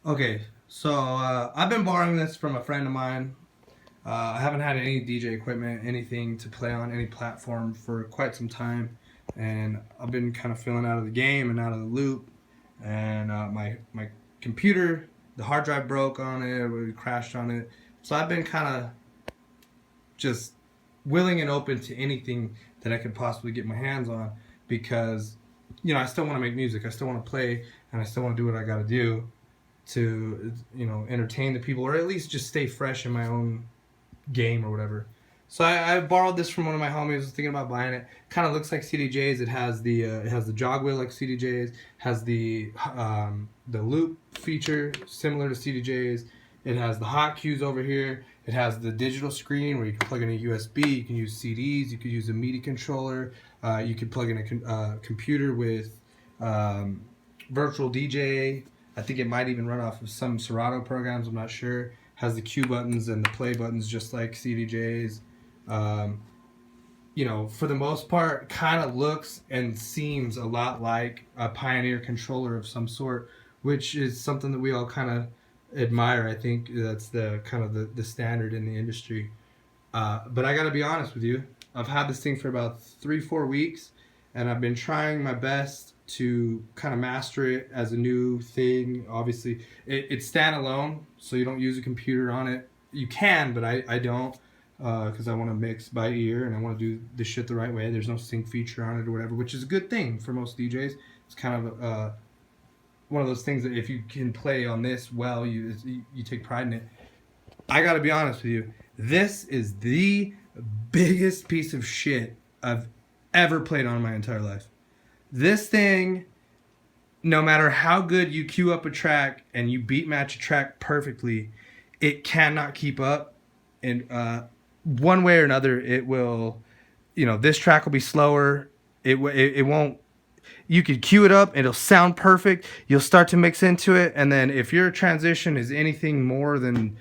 Okay, so I've been borrowing this from a friend of mine. I haven't had any DJ equipment, anything to play on any platform for quite some time, and I've been kind of feeling out of the game and out of the loop. And my computer, the hard drive broke on it, we crashed on it. So I've been kind of just willing and open to anything that I could possibly get my hands on because, I still want to make music. I still want to play, and I still want to do what I got to do to entertain the people, or at least just stay fresh in my own game or whatever. So I borrowed this from one of my homies. I was thinking about buying it. Kind of looks like CDJs. It has the jog wheel like CDJs. Has the loop feature similar to CDJs. It has the hot cues over here. It has the digital screen where you can plug in a USB. You can use CDs. You could use a MIDI controller. You could plug in a computer with virtual DJ. I think it might even run off of some Serato programs. I'm not sure. Has the cue buttons and the play buttons just like CDJs. For the most part, kind of looks and seems a lot like a Pioneer controller of some sort, which is something that we all kind of admire. I think that's the kind of the standard in the industry. But I got to be honest with you. I've had this thing for about 3-4 weeks, and I've been trying my best to kind of master it as a new thing. Obviously, it's standalone, so you don't use a computer on it. You can, but I don't, because I want to mix by ear and I want to do the shit the right way. There's no sync feature on it or whatever, which is a good thing for most DJs. It's kind of one of those things that if you can play on this well, you take pride in it. I got to be honest with you. This is the biggest piece of shit I've ever played on in my entire life. This thing, no matter how good you cue up a track and you beat match a track perfectly, it cannot keep up. And one way or another, it will, this track will be slower. It won't. You could cue it up, it'll sound perfect. You'll start to mix into it, and then if your transition is anything more than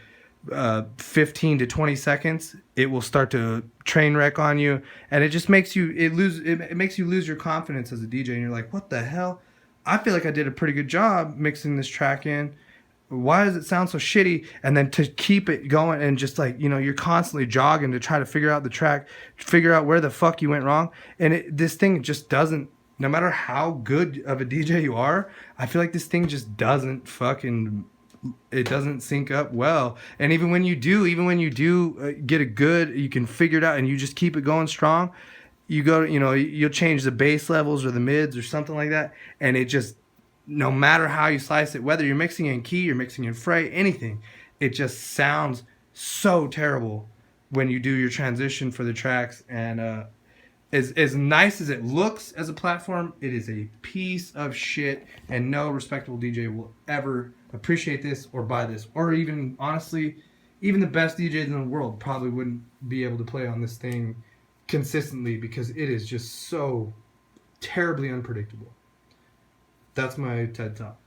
15 to 20 seconds, it will start to train wreck on you, and it just makes you it makes you lose your confidence as a DJ, and you're like, what the hell? I feel like I did a pretty good job mixing this track in. Why does it sound so shitty? And then to keep it going and just like, you're constantly jogging to try to figure out the track, figure out where the fuck you went wrong, and this thing just doesn't. No matter how good of a DJ you are, I feel like this thing just doesn't it doesn't sync up well. And even when you do get a good, you can figure it out and you just keep it going strong, you go, you'll change the bass levels or the mids or something like that. And it just, no matter how you slice it, whether you're mixing in key, you're mixing in fret, anything, it just sounds so terrible when you do your transition for the tracks. And, as nice as it looks as a platform, it is a piece of shit, and no respectable DJ will ever appreciate this or buy this. Or even, honestly, even the best DJs in the world probably wouldn't be able to play on this thing consistently because it is just so terribly unpredictable. That's my TED Talk.